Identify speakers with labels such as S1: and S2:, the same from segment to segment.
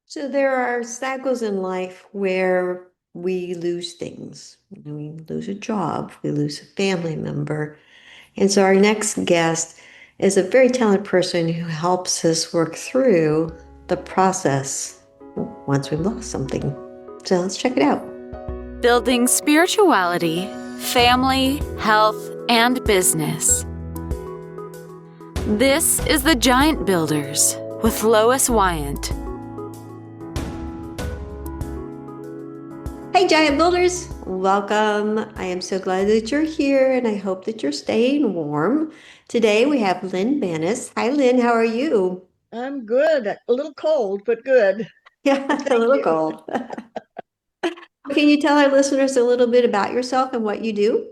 S1: So there are cycles in life where we lose things. We lose a job, we lose a family member. And so our next guest is a very talented person who helps us work through the process once we've lost something. So let's check it out.
S2: Building spirituality, family, health, and business. This is The Giant Builders with Lois Wyant.
S1: Hey, Giant Builders, welcome. I am so glad that you're here and I hope that you're staying warm. Today we have Lynn Banis. Hi, Lynn, how are you?
S3: I'm good. A little cold, but good.
S1: Yeah, a
S3: Thank
S1: little
S3: you.
S1: cold. Can you tell our listeners a little bit about yourself and what you do?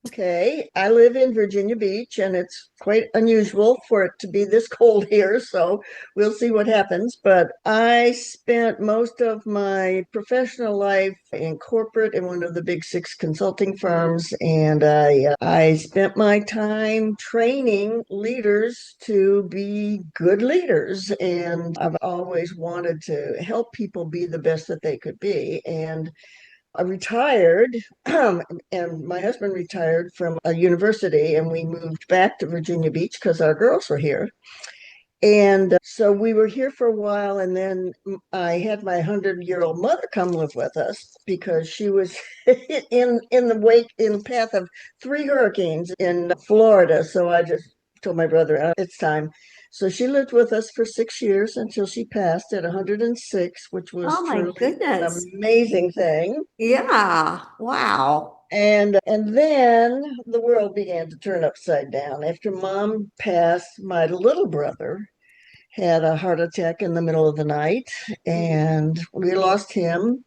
S3: Okay, I live in Virginia Beach, and it's quite unusual for it to be this cold here, so we'll see what happens. But I spent most of my professional life in corporate in one of the big six consulting firms, and I spent my time training leaders to be good leaders. And I've always wanted to help people be the best that they could be. And I retired, and my husband retired from a university, and we moved back to Virginia Beach because our girls were here. And so we were here for a while, and then I had my 100-year-old mother come live with us because she was in the path of three hurricanes in Florida. So I just told my brother, it's time. So she lived with us for 6 years until she passed at 106, which was
S1: Oh my
S3: truly an
S1: goodness.
S3: amazing thing.
S1: Yeah. Wow.
S3: And then the world began to turn upside down. After mom passed, my little brother had a heart attack in the middle of the night, and we lost him.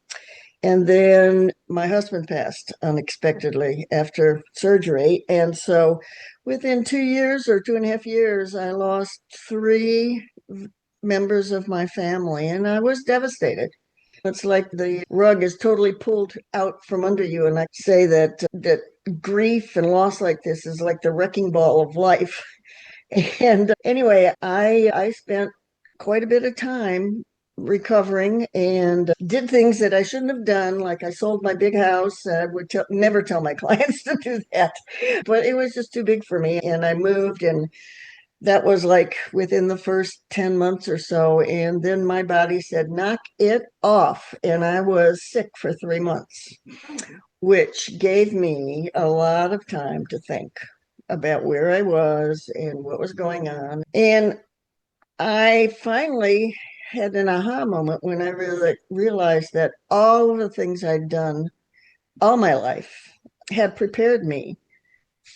S3: And then my husband passed unexpectedly after surgery. And so within 2 years or 2.5 years, I lost three members of my family, and I was devastated. It's like the rug is totally pulled out from under you. And I say that grief and loss like this is like the wrecking ball of life. And anyway, I spent quite a bit of time recovering and did things that I shouldn't have done. Like I sold my big house. I would never tell my clients to do that, but it was just too big for me. And I moved, and that was like within the first 10 months or so. And then my body said, knock it off. And I was sick for 3 months, which gave me a lot of time to think about where I was and what was going on. And I finally had an aha moment when I really realized that all of the things I'd done all my life had prepared me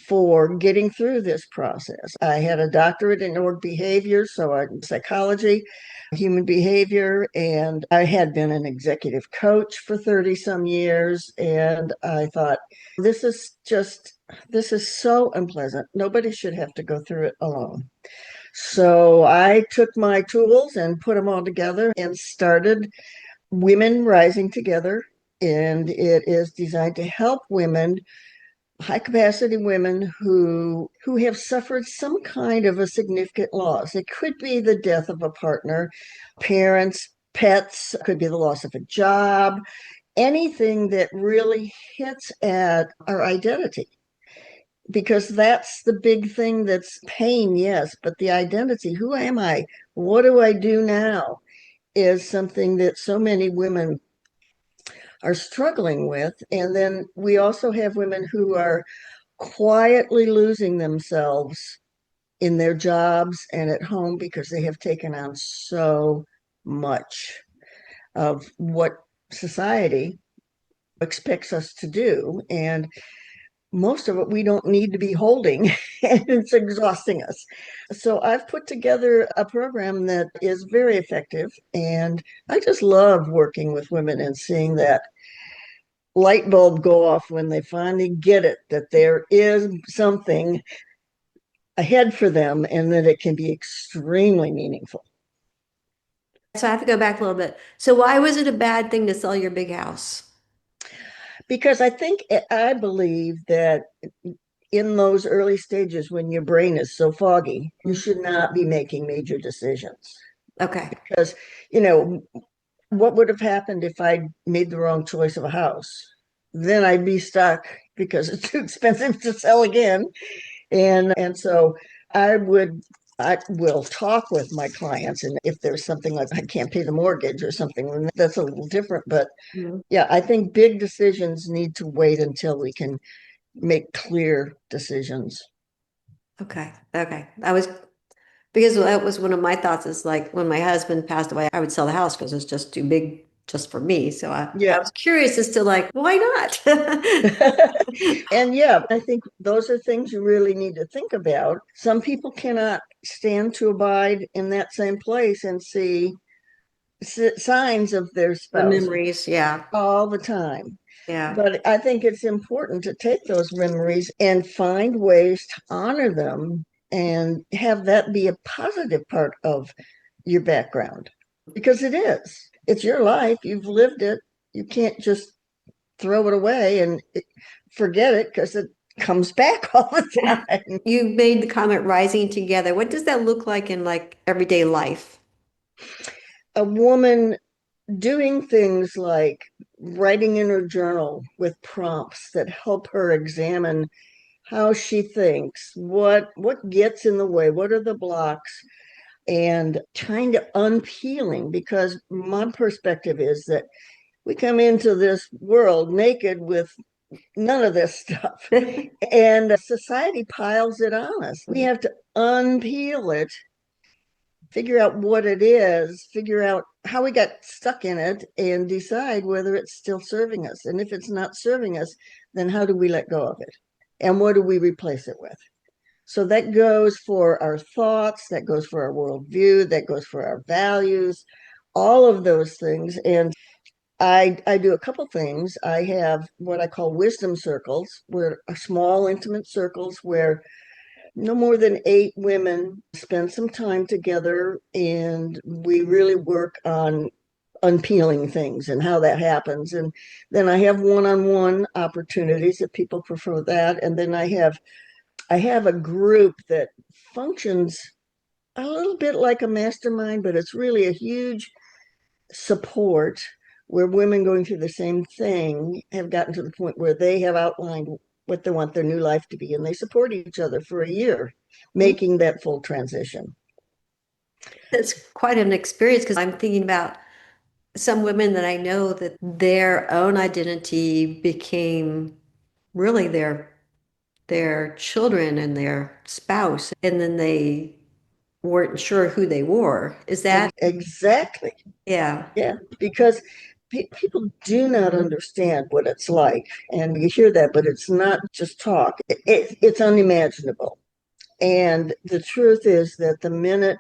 S3: for getting through this process. I had a doctorate in org behavior, so in psychology, human behavior, and I had been an executive coach for 30 some years. And I thought, this is just, this is so unpleasant. Nobody should have to go through it alone. So I took my tools and put them all together and started Women Rising Together. And it is designed to help women, high capacity women who have suffered some kind of a significant loss. It could be the death of a partner, parents, pets, could be the loss of a job, anything that really hits at our identity. Because that's the big thing. That's pain, yes, but the identity, who am I? What do I do now? Is something that so many women are struggling with. And then we also have women who are quietly losing themselves in their jobs and at home because they have taken on so much of what society expects us to do. And most of it we don't need to be holding, and it's exhausting us. So I've put together a program that is very effective, and I just love working with women and seeing that light bulb go off when they finally get it, that there is something ahead for them and that it can be extremely meaningful.
S1: So I have to go back a little bit. So why was it a bad thing to sell your big house?
S3: Because I believe that in those early stages when your brain is so foggy, you should not be making major decisions.
S1: Okay.
S3: because, you know, what would have happened if I made the wrong choice of a house? Then I'd be stuck because it's too expensive to sell again. And so I would I will talk with my clients, and if there's something like I can't pay the mortgage or something, then that's a little different. But
S1: Mhm.
S3: yeah, I think big decisions need to wait until we can make clear decisions.
S1: Okay. Okay. I was because that was one of my thoughts is like when my husband passed away, I would sell the house because it's just too big just for me. So I
S3: Yeah.
S1: was curious as to like, why not?
S3: And yeah, I think those are things you really need to think about. Some people cannot stand to abide in that same place and see signs of their
S1: The
S3: spouse
S1: memories, yeah.
S3: all the time.
S1: Yeah.
S3: But I think it's important to take those memories and find ways to honor them and have that be a positive part of your background because it is. It's your life. You've lived it. You can't just throw it away and forget it because it comes back all the time.
S1: You made the comment rising together. What does that look like in like everyday life?
S3: A woman doing things like writing in her journal with prompts that help her examine how she thinks, what gets in the way, what are the blocks, and trying to unpeeling because my perspective is that we come into this world naked with none of this stuff and society piles it on us. We have to unpeel it, figure out what it is, figure out how we got stuck in it, and decide whether it's still serving us. And if it's not serving us, then how do we let go of it? And what do we replace it with? So that goes for our thoughts, that goes for our worldview, that goes for our values, all of those things. And I do a couple things. I have what I call wisdom circles, where are small, intimate circles where no more than 8 women spend some time together and we really work on unpeeling things and how that happens. And then I have one-on-one opportunities if people prefer that. And then I have a group that functions a little bit like a mastermind, but it's really a huge support where women going through the same thing have gotten to the point where they have outlined what they want their new life to be, and they support each other for a year, making that full transition.
S1: It's quite an experience because I'm thinking about some women that I know that their own identity became really their children and their spouse, and then they weren't sure who they were. Is that?
S3: Exactly.
S1: Yeah.
S3: Yeah, because people do not understand what it's like. And you hear that, but it's not just talk, it's unimaginable. And the truth is that the minute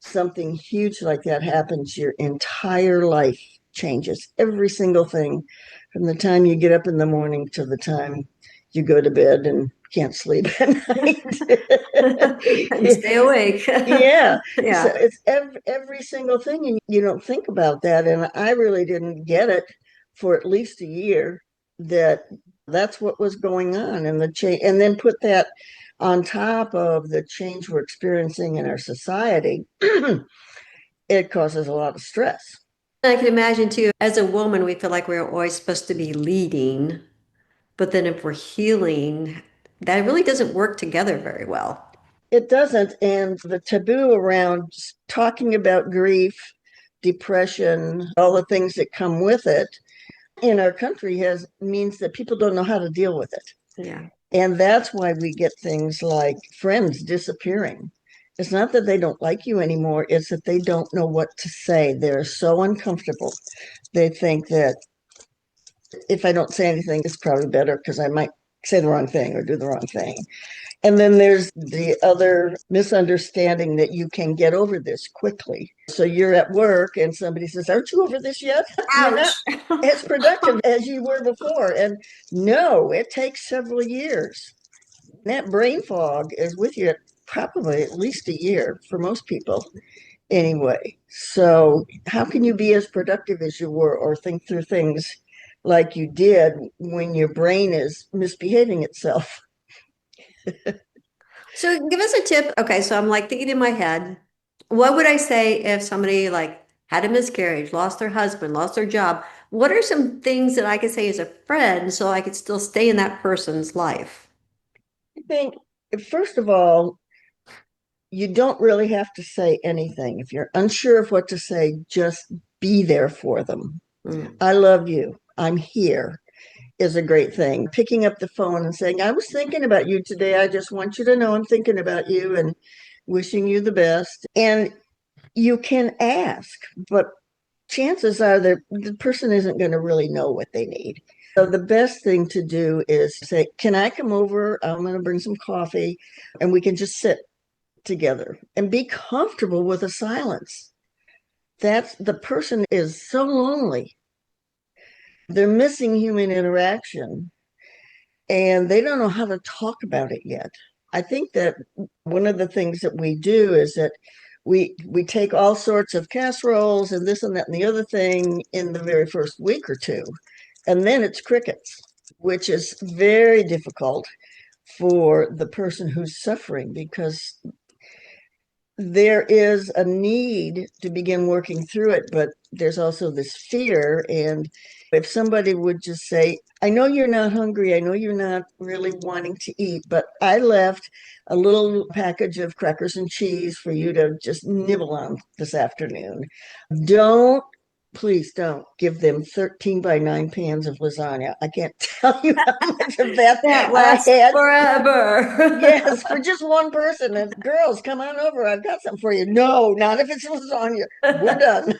S3: something huge like that happens, your entire life changes. Every single thing from the time you get up in the morning to the time you go to bed and can't sleep at
S1: And
S3: night.
S1: stay awake.
S3: Yeah. So
S1: Yeah.
S3: it's every single thing, and you don't think about that. And I really didn't get it for at least a year that that's what was going on, and the change, and then put that on top of the change we're experiencing in our society, it causes a lot of stress.
S1: I can imagine too, as a woman, we feel like we're always supposed to be leading, but then if we're healing, that really doesn't work together very well.
S3: It doesn't, and the taboo around talking about grief, depression, all the things that come with it in our country has means that people don't know how to deal with it.
S1: Yeah.
S3: And that's why we get things like friends disappearing. It's not that they don't like you anymore, it's that they don't know what to say. They're so uncomfortable. They think that if I don't say anything, it's probably better because I might say the wrong thing or do the wrong thing. And then there's the other misunderstanding that you can get over this quickly. So you're at work and somebody says, "Aren't you over this yet?" You're not
S1: Ouch.
S3: as productive as you were before. And no, it takes several years. That brain fog is with you probably at least a year for most people anyway. So, how can you be as productive as you were or think through things like you did when your brain is misbehaving itself?
S1: So give us a tip. Okay, so I'm like thinking in my head, What would I say if somebody like had a miscarriage, lost their husband, lost their job? What are some things that I could say as a friend so I could still stay in that person's life?
S3: I think, first of all, you don't really have to say anything. If you're unsure of what to say, just be there for them.
S1: Mm.
S3: I love you. I'm here is a great thing. Picking up the phone and saying, I was thinking about you today. I just want you to know I'm thinking about you and wishing you the best. And you can ask, but chances are that the person isn't going to really know what they need. So the best thing to do is say, can I come over? I'm going to bring some coffee and we can just sit together and be comfortable with the silence. That's the person is so lonely. They're missing human interaction and they don't know how to talk about it yet. I think that one of the things that we do is that we take all sorts of casseroles and this and that and the other thing in the very first week or two, and then it's crickets, which is very difficult for the person who's suffering because there is a need to begin working through it, but there's also this fear. And if somebody would just say, I know you're not hungry, I know you're not really wanting to eat, but I left a little package of crackers and cheese for you to just nibble on this afternoon. Don't Please don't give them 13 by 9 pans of lasagna. I can't tell you how much of that
S1: That
S3: I
S1: lasts
S3: had.
S1: forever.
S3: Yes, for just one person. And girls, come on over. I've got something for you. No, not if it's lasagna. We're done.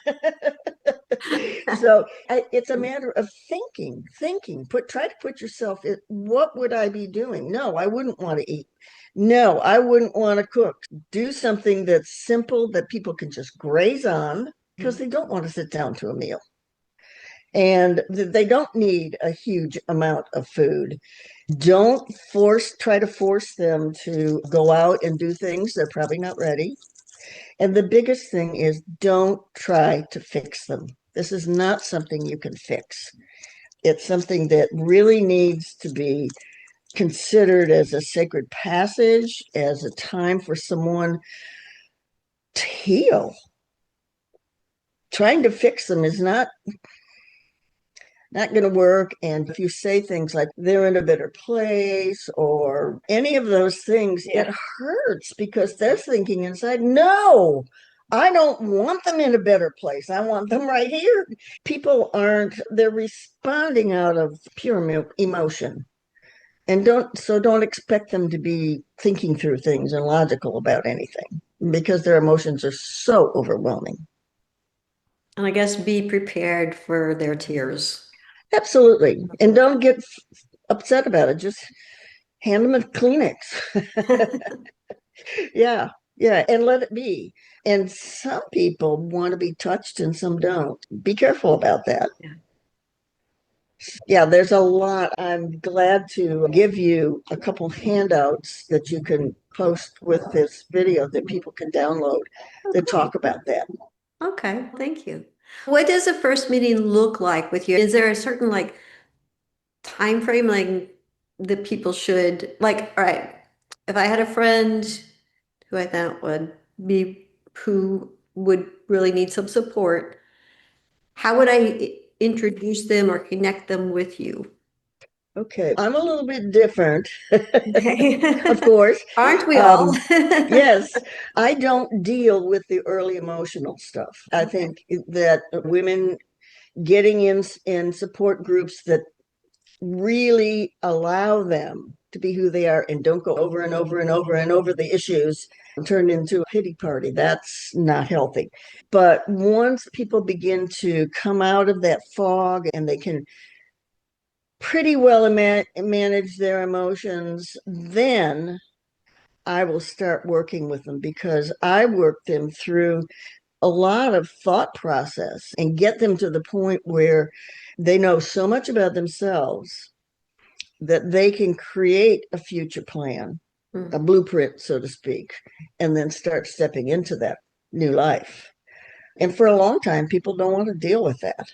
S3: So it's a matter of thinking. Try to put yourself in. What would I be doing? No, I wouldn't want to eat. No, I wouldn't want to cook. Do something that's simple that people can just graze on because they don't want to sit down to a meal. And they don't need a huge amount of food. Don't try to force them to go out and do things they're probably not ready. And the biggest thing is don't try to fix them. This is not something you can fix. It's something that really needs to be considered as a sacred passage, as a time for someone to heal. Trying to fix them is not going to work. And if you say things like they're in a better place or any of those things, it hurts because they're thinking inside, no, I don't want them in a better place. I want them right here. People they're responding out of pure emotion. And don't expect them to be thinking through things and logical about anything because their emotions are so overwhelming.
S1: And I guess be prepared for their tears.
S3: Absolutely. And don't get upset about it. Just hand them a Kleenex. Yeah, yeah, and let it be. And some people want to be touched and some don't. Be careful about that.
S1: Yeah.
S3: Yeah, there's a lot. I'm glad to give you a couple handouts that you can post with this video that people can download that talk about that.
S1: Okay, thank you. What does a first meeting look like with you? Is there a certain like time frame like that people should like, all right, if I had a friend who I thought would be who would really need some support, how would I introduce them or connect them with you?
S3: Okay, I'm a little bit different, of
S1: Okay.
S3: course.
S1: Aren't we all?
S3: Um, yes, I don't deal with the early emotional stuff. I
S1: Okay.
S3: think that women getting in support groups that really allow them to be who they are and don't go over and over and over and over the issues and turn into a pity party. That's not healthy. But once people begin to come out of that fog and they can pretty well manage their emotions, then I will start working with them because I work them through a lot of thought process and get them to the point where they know so much about themselves that they can create a future plan, a
S1: Mm.
S3: blueprint, so to speak, and then start stepping into that new life. And for a long time, people don't want to deal with that.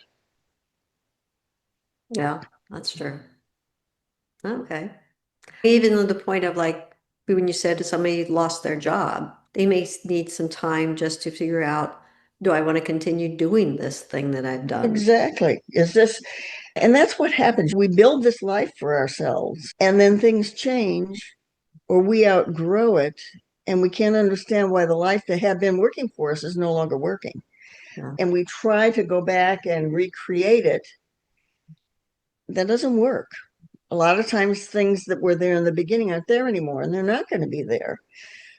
S1: Yeah, that's true. Okay. Even to the point of like when you said somebody lost their job. They may need some time just to figure out, do I want to continue doing this thing that I've done?
S3: Exactly. And that's what happens. We build this life for ourselves, and then things change or we outgrow it, and we can't understand why the life that had been working for us is no longer working.
S1: Yeah.
S3: And we try to go back and recreate it. That doesn't work. A lot of times things that were there in the beginning aren't there anymore, and they're not going to be there.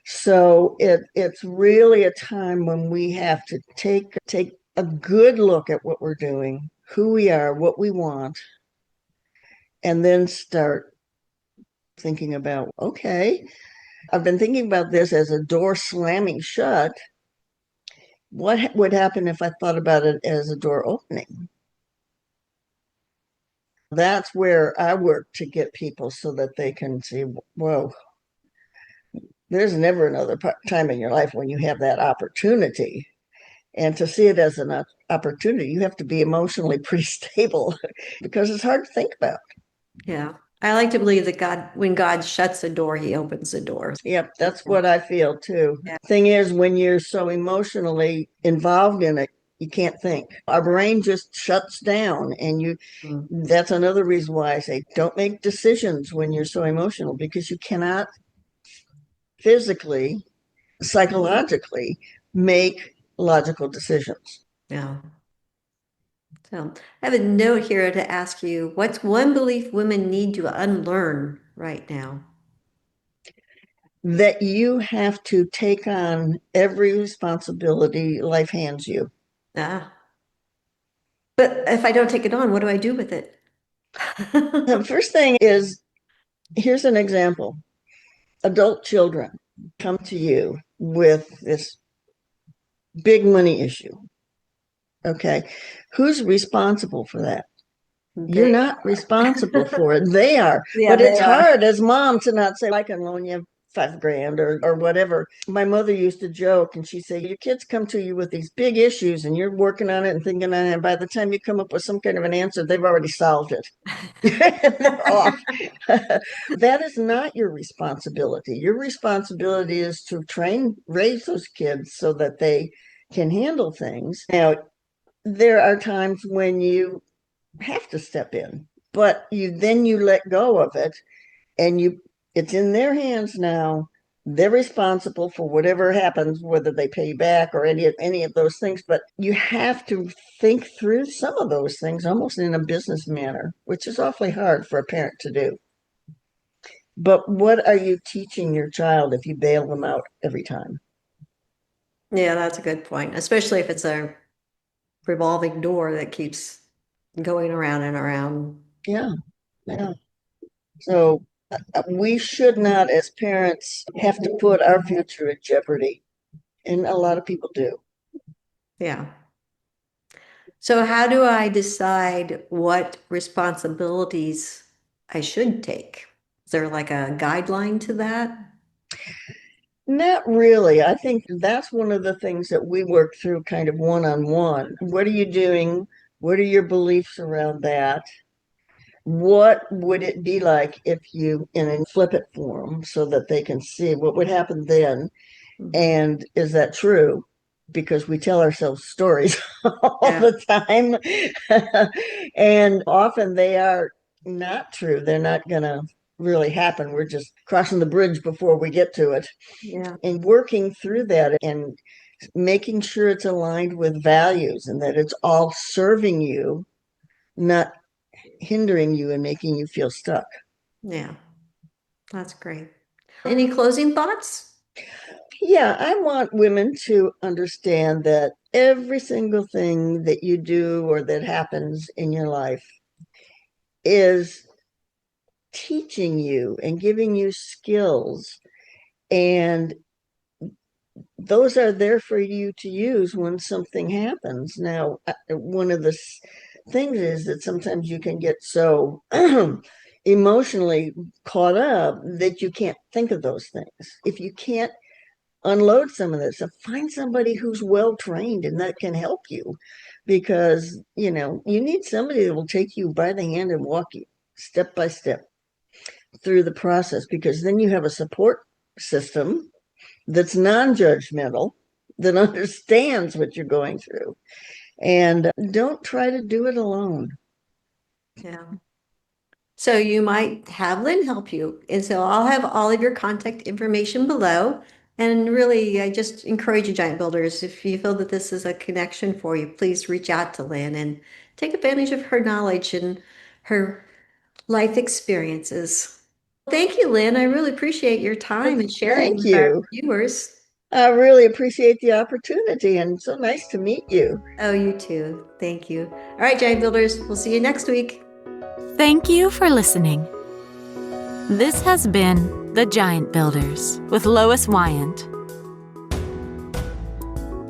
S3: So it's really a time when we have to take a good look at what we're doing, who we are, what we want, and then start thinking about, okay, I've been thinking about this as a door slamming shut. What would happen if I thought about it as a door opening? That's where I work to get people so that they can see, whoa, there's never another time in your life when you have that opportunity. And to see it as an opportunity, you have to be emotionally pretty stable because it's hard to think about.
S1: Yeah. I like to believe that when God shuts a door, he opens a door.
S3: Yep, that's what I feel too.
S1: Yeah.
S3: Thing is, when you're so emotionally involved in it, you can't think. Our brain just shuts down, and
S1: Mm.
S3: that's another reason why I say don't make decisions when you're so emotional, because you cannot physically, psychologically make logical decisions.
S1: Yeah. So I have a note here to ask you, what's one belief women need to unlearn right now?
S3: That you have to take on every responsibility life hands you.
S1: Ah, but if I don't take it on, what do I do with it?
S3: The first thing is, here's an example. Adult children come to you with this big money issue. Okay. Who's responsible for that? You're
S1: They
S3: not
S1: are.
S3: responsible for it. They are.
S1: Yeah,
S3: But
S1: they
S3: it's
S1: are.
S3: hard as mom to not say, I can loan you $5,000 or whatever. My mother used to joke, and she'd say, your kids come to you with these big issues and you're working on it and thinking on it. And by the time you come up with some kind of an answer, they've already solved it. They're off. That is not your responsibility. Your responsibility is to raise those kids so that they can handle things. Now, there are times when you have to step in, but you let go of it, and it's in their hands now. They're responsible for whatever happens, whether they pay you back or any of those things. But you have to think through some of those things almost in a business manner, which is awfully hard for a parent to do. But what are you teaching your child if you bail them out every time?
S1: Yeah, that's a good point, especially if it's a revolving door that keeps going around and around.
S3: Yeah, yeah. So we should not, as parents, have to put our future in jeopardy. And a lot of people do.
S1: Yeah. So how do I decide what responsibilities I should take? Is there like a guideline to that?
S3: Not really. I think that's one of the things that we work through kind of one on one. What are you doing? What are your beliefs around that? What would it be like if you, in a flip it form so that they can see what would happen then?
S1: Mhm.
S3: And is that true? Because we tell ourselves stories all
S1: Yeah.
S3: the time. And often they are not true. They're not going to really happen. We're just crossing the bridge before we get to it.
S1: Yeah.
S3: And working through that and making sure it's aligned with values and that it's all serving you, not hindering you and making you feel stuck.
S1: Yeah. That's great. Any closing thoughts?
S3: Yeah, I want women to understand that every single thing that you do or that happens in your life is teaching you and giving you skills. And those are there for you to use when something happens. Now, one of the things is that sometimes you can get so emotionally caught up that you can't think of those things. If you can't unload some of this, so find somebody who's well trained and that can help you, because you need somebody that will take you by the hand and walk you step by step through the process, because then you have a support system that's non-judgmental, that understands what you're going through. And don't try to do it alone.
S1: Yeah. So you might have Lynn help you. And so I'll have all of your contact information below. And really, I just encourage you, Giant Builders, if you feel that this is a connection for you, please reach out to Lynn and take advantage of her knowledge and her life experiences. Thank you, Lynn. I really appreciate your time and sharing
S3: Thank
S1: with our
S3: you.
S1: viewers.
S3: I really appreciate the opportunity and so nice to meet you.
S1: Oh, you too. Thank you. All right, Giant Builders, we'll see you next week.
S2: Thank you for listening. This has been The Giant Builders with Lois Wyant.